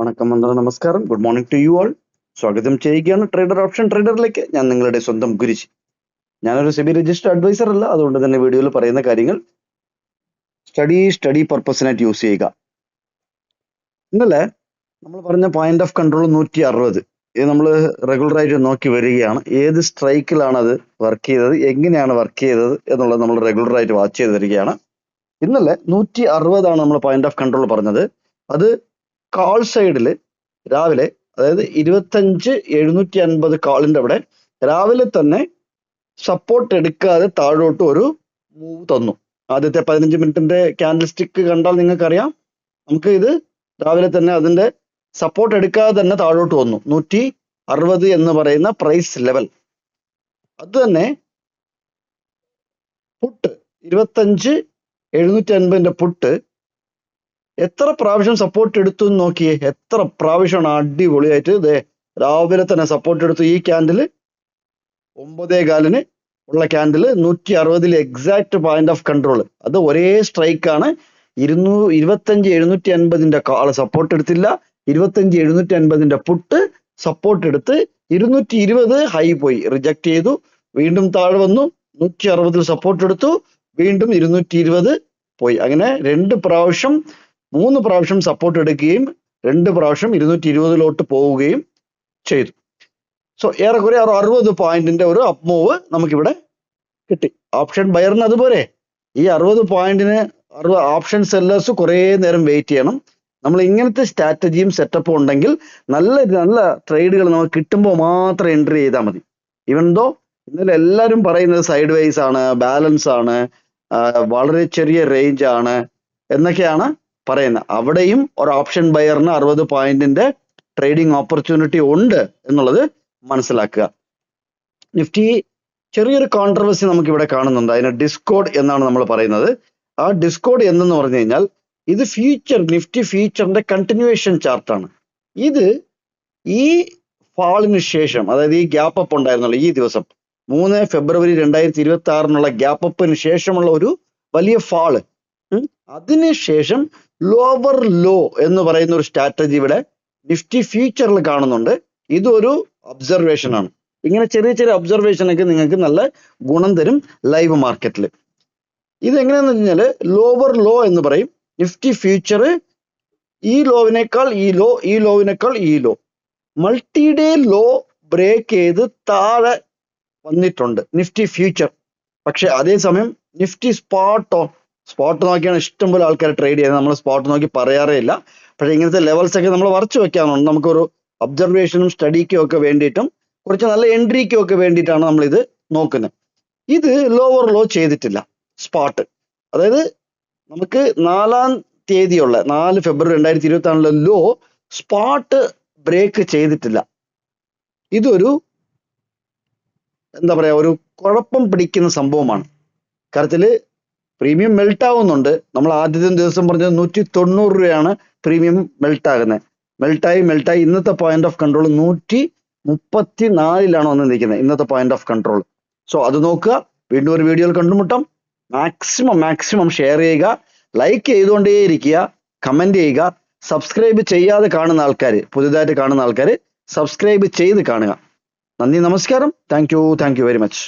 വണക്കം, വന്ദനം, നമസ്കാരം. Good morning to you all. സ്വാഗതം ചെയ്യുകയാണ് ട്രേഡർ ഓപ്ഷൻ ട്രേഡറിലേക്ക്. ഞാൻ നിങ്ങളുടെ സ്വന്തം ഗുരുജി. ഞാനൊരു സെബി രജിസ്റ്റർഡ് അഡ്വൈസർ അല്ല, അതുകൊണ്ട് തന്നെ വീഡിയോയിൽ പറയുന്ന കാര്യങ്ങൾ സ്റ്റഡി പർപ്പസിനായിട്ട് യൂസ് ചെയ്യുക. ഇന്നലെ നമ്മൾ പറഞ്ഞ പോയിന്റ് ഓഫ് കൺട്രോൾ 160. ഇത് നമ്മൾ റെഗുലറായിട്ട് നോക്കി വരികയാണ്. ഏത് സ്ട്രൈക്കിലാണ് അത് വർക്ക് ചെയ്തത്, എങ്ങനെയാണ് വർക്ക് ചെയ്തത് എന്നുള്ളത് നമ്മൾ റെഗുലറായിട്ട് വാച്ച് ചെയ്ത് വരികയാണ്. ഇന്നലെ 160 നമ്മൾ പോയിന്റ് ഓഫ് കൺട്രോൾ പറഞ്ഞത്. അത് കാൾ സൈഡിൽ രാവിലെ, അതായത് 25,750 കാളിന്റെ അവിടെ രാവിലെ തന്നെ സപ്പോർട്ട് എടുക്കാതെ താഴോട്ട് ഒരു മൂവ് തന്നു. ആദ്യത്തെ 15 മിനിറ്റിന്റെ ക്യാൻഡിൽ സ്റ്റിക്ക് കണ്ടാൽ നിങ്ങൾക്കറിയാം, നമുക്ക് ഇത് രാവിലെ തന്നെ അതിന്റെ സപ്പോർട്ട് എടുക്കാതെ തന്നെ താഴോട്ട് വന്നു. 160 എന്ന് പറയുന്ന പ്രൈസ് ലെവൽ. അത് തന്നെ പുട്ട് 25,750 പുട്ട് എത്ര പ്രാവശ്യം സപ്പോർട്ട് എടുത്തു എന്ന് നോക്കിയേ. എത്ര പ്രാവശ്യമാണ് അടിപൊളിയായിട്ട് രാവിലെ തന്നെ സപ്പോർട്ട് എടുത്തു. ഈ ക്യാൻഡില് 9:15 ഉള്ള candle 160 exact point of control. അത് ഒരേ സ്ട്രൈക്കാണ്. 25,750 കാള് സപ്പോർട്ട് എടുത്തില്ല, 25,750 പുട്ട് സപ്പോർട്ട് എടുത്ത് 220 ഹൈ പോയി, റിജക്ട് ചെയ്തു. വീണ്ടും താഴെ വന്നു, 160 സപ്പോർട്ട് എടുത്തു, വീണ്ടും 220 പോയി. അങ്ങനെ 3 പ്രാവശ്യം സപ്പോർട്ട് എടുക്കുകയും 2 പ്രാവശ്യം 220 പോവുകയും ചെയ്തു. സോ ഏറെക്കുറെ 60 പോയിന്റിന്റെ ഒരു അപ്പ് മൂവ് നമുക്കിവിടെ കിട്ടി. ഓപ്ഷൻ ബയറിന് അതുപോലെ ഈ 60 പോയിന്റിന് ഓപ്ഷൻ സെല്ലേഴ്സ് കുറേ നേരം വെയിറ്റ് ചെയ്യണം. നമ്മൾ ഇങ്ങനത്തെ സ്ട്രാറ്റജിയും സെറ്റപ്പും ഉണ്ടെങ്കിൽ നല്ല നല്ല ട്രേഡുകൾ നമുക്ക് കിട്ടുമ്പോൾ മാത്രം എൻട്രി ചെയ്താൽ മതി. ഈവൻ ദോ ഇന്നലെ എല്ലാവരും പറയുന്നത് സൈഡ് വൈസ് ആണ്, ബാലൻസ് ആണ്, വളരെ ചെറിയ റേഞ്ച് ആണ് എന്നൊക്കെയാണ് പറയുന്നത്. അവിടെയും ഒരു ഓപ്ഷൻ ബയറിന് 60 പോയിന്റിന്റെ ട്രേഡിംഗ് ഓപ്പർച്യൂണിറ്റി ഉണ്ട് എന്നുള്ളത് മനസ്സിലാക്കുക. നിഫ്റ്റി ചെറിയൊരു കോൺട്രവേഴ്സി നമുക്ക് ഇവിടെ കാണുന്നുണ്ട്. അതിന് ഡിസ്കോഡ് എന്നാണ് നമ്മൾ പറയുന്നത്. ആ ഡിസ്കോഡ് എന്നു പറഞ്ഞു കഴിഞ്ഞാൽ ഇത് നിഫ്റ്റി ഫ്യൂച്ചറിന്റെ കണ്ടിന്യൂവേഷൻ ചാർട്ടാണ്. ഇത് ഈ ഫാളിന് ശേഷം, അതായത് ഈ ഗ്യാപ്പ് അപ്പ് ഉണ്ടായിരുന്നല്ലോ ഈ ദിവസം 3 ഫെബ്രുവരി 2026 ഗ്യാപ്പ് അപ്പിന് ശേഷമുള്ള ഒരു വലിയ ഫാള്, അതിനുശേഷം ലോവർ ലോ എന്ന് പറയുന്ന ഒരു സ്ട്രാറ്റജി ഇവിടെ നിഫ്റ്റി ഫ്യൂച്ചറിൽ കാണുന്നുണ്ട്. ഇതൊരു ഒബ്സർവേഷൻ ആണ്. ഇങ്ങനെ ചെറിയ ചെറിയ ഒബ്സർവേഷൻ ഒക്കെ നിങ്ങൾക്ക് നല്ല ഗുണം തരും ലൈവ് മാർക്കറ്റിൽ. ഇത് എങ്ങനെയാന്ന് വെച്ചാൽ ലോവർ ലോ എന്ന് പറയും. നിഫ്റ്റി ഫ്യൂച്ചർ ഈ ലോവിനേക്കാൾ ഈ ലോ, ഈ ലോവിനേക്കാൾ ഈ low, multi day low break ചെയ്ത് താഴെ വന്നിട്ടുണ്ട് നിഫ്റ്റി ഫ്യൂച്ചർ. പക്ഷെ അതേസമയം നിഫ്റ്റി സ്പോട്ട് നോക്കിയാണ് ഇഷ്ടംപോലെ ആൾക്കാർ ട്രേഡ് ചെയ്യുന്നത്. നമ്മൾ സ്പോട്ട് നോക്കി പറയാറേ ഇല്ല. പക്ഷെ ഇങ്ങനത്തെ ലെവൽസ് ഒക്കെ നമ്മൾ വരച്ചു വെക്കാനുണ്ട്. നമുക്കൊരു ഒബ്സർവേഷനും സ്റ്റഡിക്കും ഒക്കെ വേണ്ടിയിട്ടും കുറച്ച് നല്ല എൻട്രിക്കും ഒക്കെ വേണ്ടിയിട്ടാണ് നമ്മൾ ഇത് നോക്കുന്നത്. ഇത് ലോവർ ലോ ചെയ്തിട്ടില്ല സ്പോട്ട്. അതായത് നമുക്ക് 4 ഫെബ്രുവരി 2026 ലോ സ്പോട്ട് ബ്രേക്ക് ചെയ്തിട്ടില്ല. ഇതൊരു എന്താ പറയാ, ഒരു കുഴപ്പം പിടിക്കുന്ന സംഭവമാണ്. കാര്യത്തില് പ്രീമിയം മെൽറ്റ് ആവുന്നുണ്ട്. നമ്മൾ ആദ്യത്തെ ദിവസം പറഞ്ഞത് 190 രൂപയാണ് പ്രീമിയം മെൽറ്റ് ആകുന്നത്. മെൽറ്റായി ഇന്നത്തെ പോയിന്റ് ഓഫ് കൺട്രോൾ 134 വന്ന് നിൽക്കുന്നത് ഇന്നത്തെ പോയിന്റ് ഓഫ് കൺട്രോൾ. സോ അത് നോക്കുക. വീണ്ടും ഒരു വീഡിയോയിൽ കണ്ടുമുട്ടാം. മാക്സിമം ഷെയർ ചെയ്യുക, ലൈക്ക് ചെയ്തുകൊണ്ടേയിരിക്കുക, കമന്റ് ചെയ്യുക. സബ്സ്ക്രൈബ് ചെയ്യാതെ കാണുന്ന ആൾക്കാർ, പുതുതായിട്ട് കാണുന്ന ആൾക്കാർ സബ്സ്ക്രൈബ് ചെയ്ത് കാണുക. നന്ദി, നമസ്കാരം. Thank you very much.